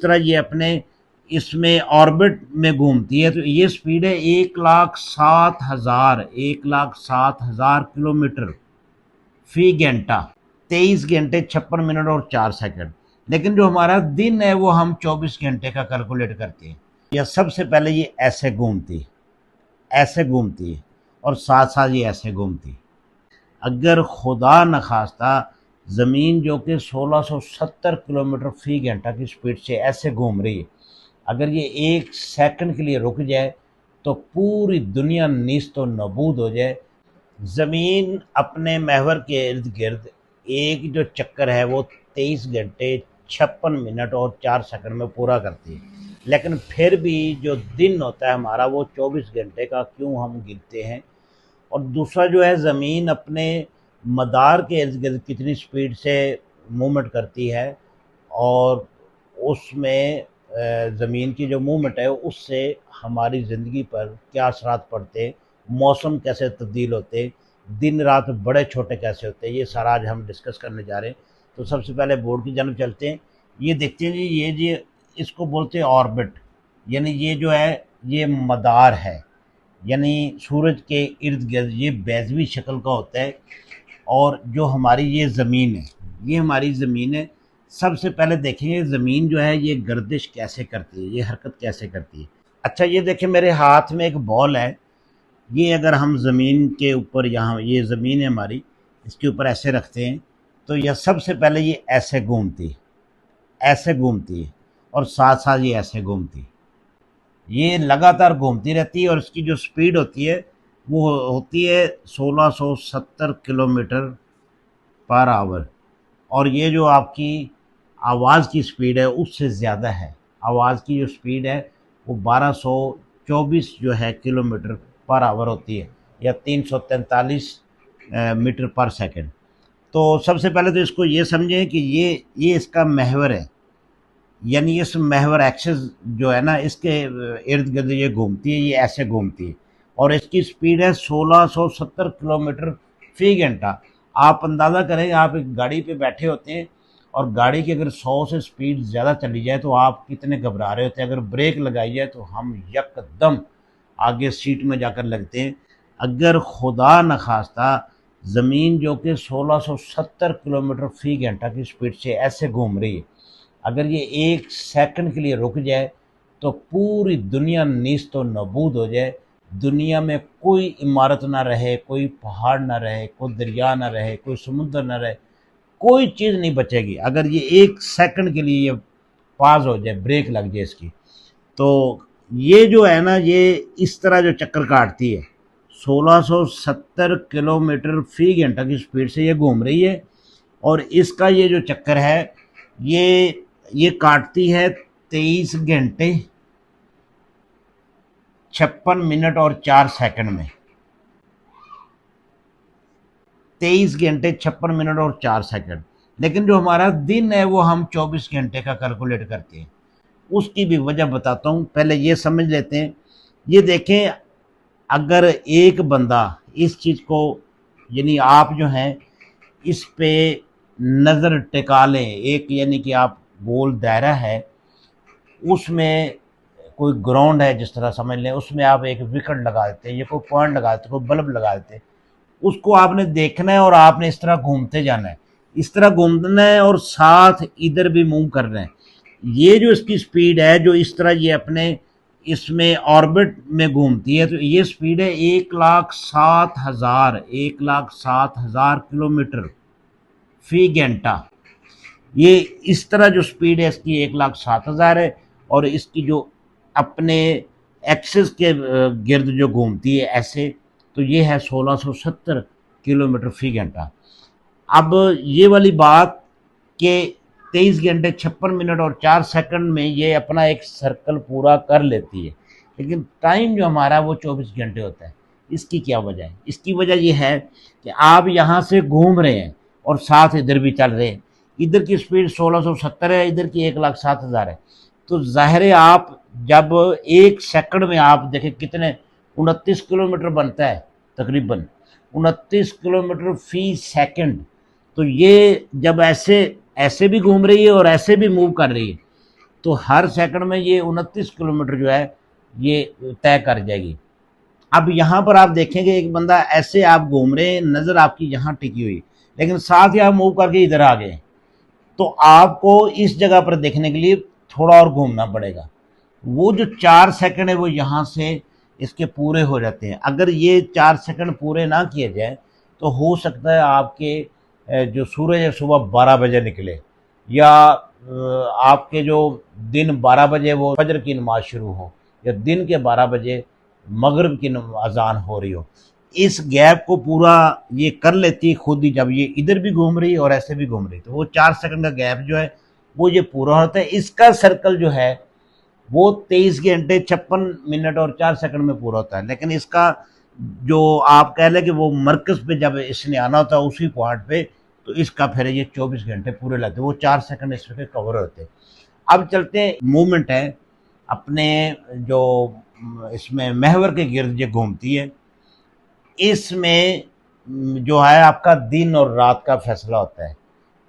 तरह ये अपने इसमें ऑर्बिट में घूमती है, तो ये स्पीड है 1,07,000 किलोमीटर फी घंटा, 23 घंटे 56 मिनट और 4 सेकंड। लेकिन जो हमारा दिन है वो हम 24 घंटे का कैलकुलेट करते हैं। या सबसे पहले ये ऐसे घूमती है और साथ साथ ये ऐसे घूमती है। अगर खुदा न खास्ता ज़मीन जो कि 1670 किलोमीटर फी घंटा की स्पीड से ऐसे घूम रही है, अगर ये 1 सेकंड के लिए रुक जाए तो पूरी दुनिया नीस्त व नबूद हो जाए। ज़मीन अपने महवर के इर्द गिर्द एक जो चक्कर है वो 23 घंटे 56 मिनट और 4 सेकंड में पूरा करती है। लेकिन फिर भी जो दिन होता है हमारा वो 24 घंटे का क्यों हम गिनते हैं। और दूसरा जो है, ज़मीन अपने मदार के इर्द गिर्द कितनी स्पीड से मूवमेंट करती है और उसमें ज़मीन की जो मूवमेंट है उससे हमारी ज़िंदगी पर क्या असरात पड़ते, मौसम कैसे तब्दील होते, दिन रात बड़े छोटे कैसे होते, ये सारा आज हम डिस्कस करने जा रहे हैं। तो सबसे पहले बोर्ड की जानब चलते हैं। ये देखते हैं जी, ये इसको बोलते हैं ऑर्बिट, यानी ये जो है ये मदार है, यानी सूरज के इर्द गिर्द ये बेज़वी शक्ल का होता है। और जो हमारी ये ज़मीन है, ये हमारी ज़मीन है। सबसे पहले देखेंगे ज़मीन जो है ये गर्दिश कैसे करती है, ये हरकत कैसे करती है। अच्छा, ये देखें मेरे हाथ में एक बॉल है। ये अगर हम ज़मीन के ऊपर, यहाँ ये ज़मीन है हमारी, इसके ऊपर ऐसे रखते हैं तो यह सबसे पहले ये ऐसे घूमती है और साथ साथ ये ऐसे घूमती है। ये लगातार घूमती रहती है और इसकी जो स्पीड होती है वो होती है 1670 किलोमीटर पर आवर। और ये जो आपकी आवाज़ की स्पीड है उससे ज़्यादा है। आवाज़ की जो स्पीड है वो 1224 जो है किलोमीटर पर आवर होती है, या 343 मीटर पर सेकंड। तो सबसे पहले तो इसको ये समझें कि ये इसका महवर है, यानी इस महवर एक्सिस जो है ना, इसके इर्द गिर्द ये घूमती है, ये ऐसे घूमती है और इसकी स्पीड है 1670 किलोमीटर फी घंटा। आप अंदाज़ा करें, आप एक गाड़ी पे बैठे होते हैं और गाड़ी की अगर 100 से स्पीड ज़्यादा चली जाए तो आप कितने घबरा रहे होते हैं। अगर ब्रेक लगाई जाए तो हम यकदम आगे सीट में जाकर लगते हैं। अगर खुदा न खास्ता ज़मीन जो कि 1670 किलोमीटर फी घंटा की स्पीड से ऐसे घूम रही है, अगर ये 1 सेकंड के लिए रुक जाए तो पूरी दुनिया नीस्त व नबूद हो जाए। दुनिया में कोई इमारत ना रहे, कोई पहाड़ ना रहे, कोई दरिया ना रहे, कोई समुद्र ना रहे, कोई चीज़ नहीं बचेगी। अगर ये 1 सेकंड के लिए ये पास हो जाए, ब्रेक लग जाए इसकी, तो ये जो है ना, ये इस तरह जो चक्कर काटती है 1670 किलोमीटर फी घंटा की स्पीड से ये घूम रही है। और इसका ये जो चक्कर है ये काटती है 23 घंटे 56 मिनट और 4 सेकंड में। 23 घंटे 56 मिनट और 4 सेकंड। लेकिन जो हमारा दिन है वो हम 24 घंटे का कैलकुलेट करते हैं। उसकी भी वजह बताता हूँ, पहले ये समझ लेते हैं। ये देखें, अगर एक बंदा इस चीज़ को, यानी आप जो हैं इस पे नज़र टिका लें, एक यानी कि आप गोल दायरा है, उसमें कोई ग्राउंड है जिस तरह समझ लें, उसमें आप एक विकेट लगा देते हैं, ये कोई पॉइंट लगा देते, कोई बल्ब लगा देते, उसको आपने देखना है और आपने इस तरह घूमते जाना है, इस तरह घूमना है और साथ इधर भी मूव करना है। ये जो इसकी स्पीड है, जो इस तरह ये अपने इसमें ऑर्बिट में घूमती है, तो ये स्पीड है 1,07,000 किलोमीटर फी घंटा। ये इस तरह जो स्पीड है इसकी 1,07,000 है और इसकी जो अपने एक्सिस के गिर्द जो घूमती है ऐसे, तो ये है 1670 किलोमीटर फी घंटा। अब ये वाली बात कि 23 घंटे 56 मिनट और 4 सेकंड में ये अपना एक सर्कल पूरा कर लेती है, लेकिन टाइम जो हमारा वो 24 घंटे होता है। इसकी क्या वजह है? इसकी वजह ये है कि आप यहाँ से घूम रहे हैं और साथ इधर भी चल रहे हैं। इधर की स्पीड 1670 है, इधर की 1,07,000 है। तो ज़ाहिर है आप जब 1 सेकंड में आप देखें कितने 29 किलोमीटर बनता है, तकरीबन 29 किलोमीटर फी सेकंड। तो ये जब ऐसे भी घूम रही है और ऐसे भी मूव कर रही है, तो हर सेकंड में ये 29 किलोमीटर जो है ये तय कर जाएगी। अब यहाँ पर आप देखेंगे एक बंदा ऐसे आप घूम रहे हैं, नज़र आपकी यहाँ टिकी हुई, लेकिन साथ ही आप मूव करके इधर आ गए, तो आपको इस जगह पर देखने के लिए थोड़ा और घूमना पड़ेगा। वो जो 4 सेकंड है वो यहाँ से इसके पूरे हो जाते हैं। अगर ये 4 सेकंड पूरे ना किए जाए तो हो सकता है आपके जो सूरज है सुबह 12 बजे निकले, या आपके जो दिन 12 बजे वो फजर की नमाज शुरू हो, या दिन के 12 बजे मगरिब की अजान हो रही हो। इस गैप को पूरा ये कर लेती है खुद ही, जब ये इधर भी घूम रही है और ऐसे भी घूम रही है, तो वो 4 सेकंड का गैप जो है वो ये पूरा होता है। इसका सर्कल जो है वो 23 घंटे 56 मिनट और 4 सेकंड में पूरा होता है। लेकिन इसका जो आप कह लें कि वो मरकज़ पे जब इसने आना होता है उसी पॉइंट पे, तो इसका फिर ये 24 घंटे पूरे लगते हैं, वो 4 सेकंड इसमें कवर होते हैं। अब चलते हैं, मूवमेंट है अपने जो इसमें महवर के गिर्द ये घूमती है, इसमें जो है आपका दिन और रात का फैसला होता है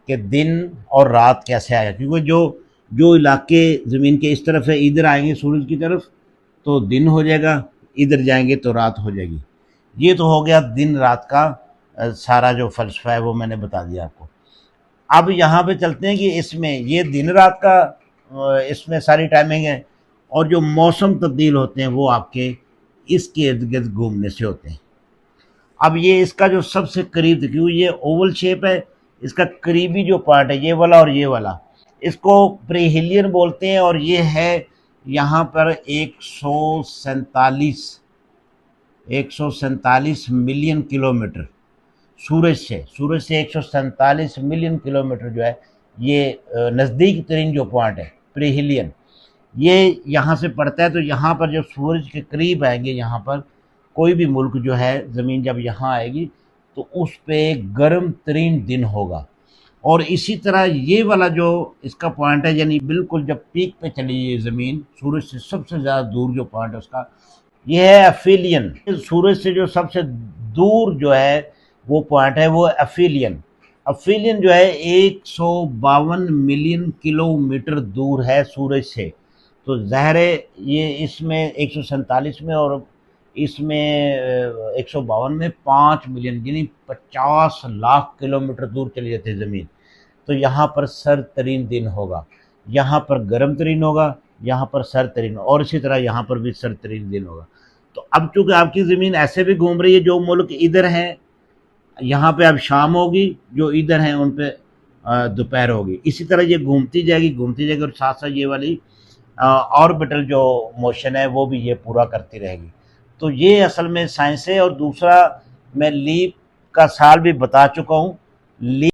कि दिन और रात कैसे आएगा, क्योंकि जो जो इलाके ज़मीन के इस तरफ है, इधर आएंगे सूरज की तरफ तो दिन हो जाएगा, इधर जाएंगे तो रात हो जाएगी। ये तो हो गया दिन रात का सारा जो फ़लसफ़ा है वो मैंने बता दिया आपको। अब यहाँ पे चलते हैं कि इसमें ये दिन रात का इसमें सारी टाइमिंग है, और जो मौसम तब्दील होते हैं वो आपके इसके इर्द गिर्द घूमने से होते हैं। अब ये इसका जो सबसे करीब, क्योंकि ये ओवल शेप है, इसका करीबी जो पार्ट है ये वाला और ये वाला, इसको प्रीहिलियन बोलते हैं, और ये है यहाँ पर 147 मिलियन किलोमीटर सूरज से 147 मिलियन किलोमीटर जो है ये नज़दीक तरीन जो पॉइंट है प्रीहिलियन, ये यहाँ से पड़ता है। तो यहाँ पर जब सूरज के करीब आएंगे, यहाँ पर कोई भी मुल्क जो है ज़मीन जब यहाँ आएगी तो उस पे गर्म तरीन दिन होगा। और इसी तरह ये वाला जो इसका पॉइंट है, यानी बिल्कुल जब पीक पे चली ये ज़मीन सूरज से सबसे ज़्यादा दूर जो पॉइंट है उसका, ये है एफिलियन। सूरज से जो सबसे दूर जो है वो पॉइंट है वो एफिलियन। एफिलियन जो है 152 मिलियन किलोमीटर दूर है सूरज से। तो ज़ाहिर है ये इसमें 147 में और इसमें 152 में 5 मिलियन यानी 50 लाख किलोमीटर दूर चली जाती है ज़मीन। तो यहाँ पर सर तरीन दिन होगा, यहाँ पर गर्म तरीन होगा, यहाँ पर सर तरीन, और इसी तरह यहाँ पर भी सर तरीन दिन होगा। तो अब चूँकि आपकी ज़मीन ऐसे भी घूम रही है, जो मुल्क इधर हैं यहाँ पे अब शाम होगी, जो इधर हैं उन पे दोपहर होगी। इसी तरह ये घूमती जाएगी और साथ साथ ये वाली ऑर्बिटल जो मोशन है वो भी ये पूरा करती रहेगी। तो ये असल में साइंस है। और दूसरा, मैं लीप का साल भी बता चुका हूँ। लीप